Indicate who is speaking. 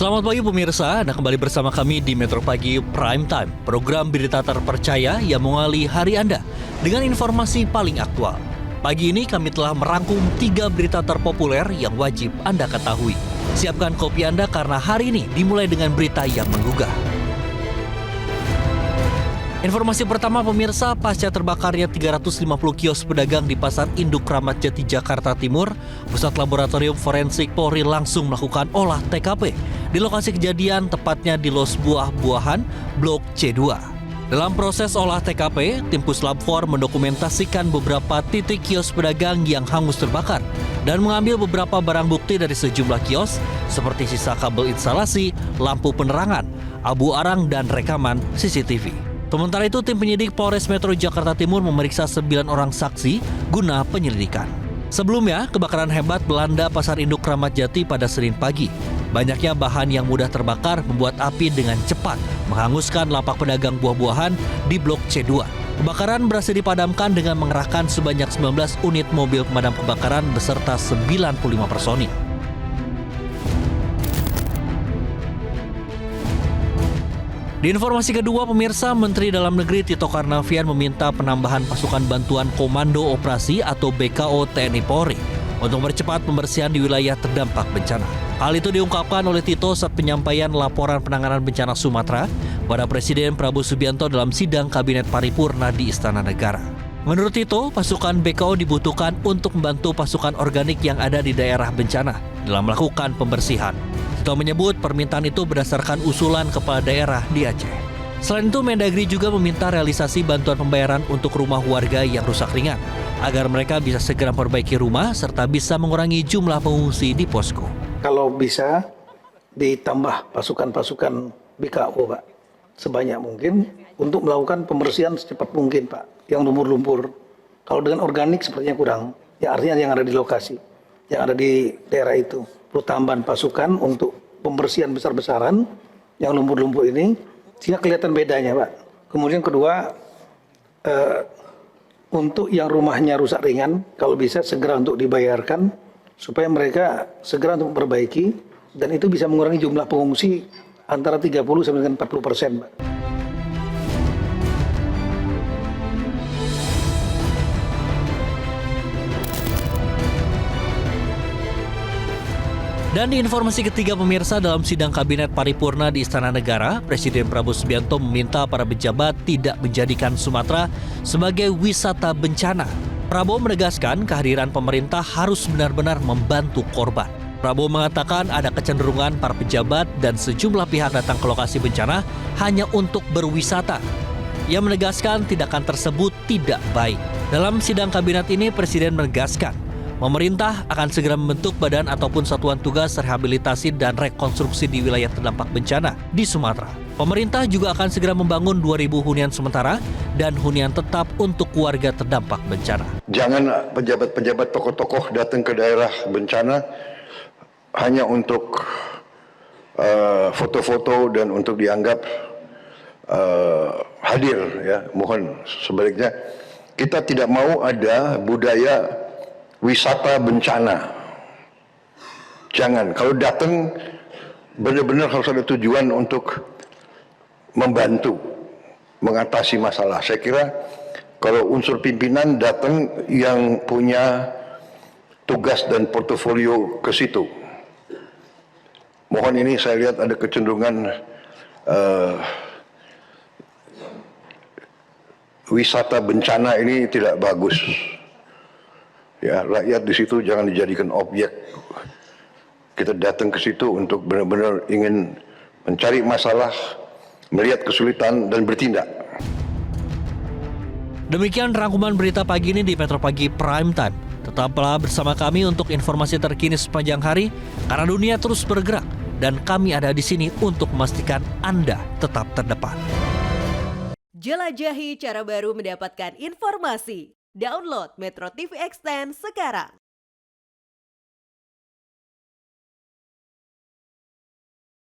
Speaker 1: Selamat pagi pemirsa, Anda kembali bersama kami di Metro Pagi Prime Time, program berita terpercaya yang mengawali hari Anda dengan informasi paling aktual. Pagi ini kami telah merangkum 3 berita terpopuler yang wajib Anda ketahui. Siapkan kopi Anda karena hari ini dimulai dengan berita yang menggugah. Informasi pertama pemirsa, pasca terbakarnya 350 kios pedagang di Pasar Induk Kramat Jati, Jakarta Timur, Pusat Laboratorium Forensik Polri langsung melakukan olah TKP di lokasi kejadian, tepatnya di Los Buah-Buahan, Blok C2. Dalam proses olah TKP, tim Puslap 4 mendokumentasikan beberapa titik kios pedagang yang hangus terbakar dan mengambil beberapa barang bukti dari sejumlah kios seperti sisa kabel instalasi, lampu penerangan, abu arang, dan rekaman CCTV. Sementara itu, tim penyidik Polres Metro Jakarta Timur memeriksa 9 orang saksi guna penyelidikan. Sebelumnya, kebakaran hebat melanda Pasar Induk Kramat Jati pada Senin pagi. Banyaknya bahan yang mudah terbakar membuat api dengan cepat menghanguskan lapak pedagang buah-buahan di Blok C2. Kebakaran berhasil dipadamkan dengan mengerahkan sebanyak 19 unit mobil pemadam kebakaran beserta 95 personil. Di informasi kedua pemirsa, Menteri Dalam Negeri Tito Karnavian meminta penambahan pasukan bantuan Komando Operasi atau BKO TNI Polri untuk mempercepat pembersihan di wilayah terdampak bencana. Hal itu diungkapkan oleh Tito saat penyampaian laporan penanganan bencana Sumatera pada Presiden Prabowo Subianto dalam sidang Kabinet Paripurna di Istana Negara. Menurut Tito, pasukan BKO dibutuhkan untuk membantu pasukan organik yang ada di daerah bencana dalam melakukan pembersihan. Tito menyebut permintaan itu berdasarkan usulan kepala daerah di Aceh. Selain itu, Mendagri juga meminta realisasi bantuan pembayaran untuk rumah warga yang rusak ringan, agar mereka bisa segera memperbaiki rumah serta bisa mengurangi jumlah pengungsi di posko.
Speaker 2: Kalau bisa ditambah pasukan-pasukan BKO, Pak, sebanyak mungkin untuk melakukan pembersihan secepat mungkin, Pak. Yang lumpur-lumpur, kalau dengan organik sepertinya kurang, ya artinya yang ada di lokasi, yang ada di daerah itu. Perlu tambahan pasukan untuk pembersihan besar-besaran yang lumpur-lumpur ini, sehingga kelihatan bedanya, Pak. Kemudian kedua, untuk yang rumahnya rusak ringan, kalau bisa segera untuk dibayarkan, supaya mereka segera untuk memperbaiki, dan itu bisa mengurangi jumlah pengungsi antara 30 sampai dengan 40%, Pak.
Speaker 1: Dan di informasi ketiga pemirsa, dalam sidang Kabinet Paripurna di Istana Negara, Presiden Prabowo Subianto meminta para pejabat tidak menjadikan Sumatera sebagai wisata bencana. Prabowo menegaskan kehadiran pemerintah harus benar-benar membantu korban. Prabowo mengatakan ada kecenderungan para pejabat dan sejumlah pihak datang ke lokasi bencana hanya untuk berwisata. Ia menegaskan tindakan tersebut tidak baik. Dalam sidang kabinet ini, Presiden menegaskan pemerintah akan segera membentuk badan ataupun satuan tugas rehabilitasi dan rekonstruksi di wilayah terdampak bencana di Sumatera. Pemerintah juga akan segera membangun 2.000 hunian sementara dan hunian tetap untuk warga terdampak bencana.
Speaker 3: Jangan pejabat-pejabat tokoh-tokoh datang ke daerah bencana hanya untuk foto-foto dan untuk dianggap hadir. Ya, mohon sebaliknya kita tidak mau ada budaya wisata bencana. Jangan, kalau datang benar-benar harus ada tujuan untuk membantu mengatasi masalah. Saya kira kalau unsur pimpinan datang yang punya tugas dan portofolio ke situ. Mohon ini saya lihat ada kecenderungan wisata bencana ini tidak bagus. Ya, rakyat di situ jangan dijadikan objek. Kita datang ke situ untuk benar-benar ingin mencari masalah, melihat kesulitan, dan bertindak.
Speaker 1: Demikian rangkuman berita pagi ini di Metro Pagi Prime Time. Tetaplah bersama kami untuk informasi terkini sepanjang hari, karena dunia terus bergerak dan kami ada di sini untuk memastikan Anda tetap terdepan.
Speaker 4: Jelajahi cara baru mendapatkan informasi. Download Metro TV Extend sekarang.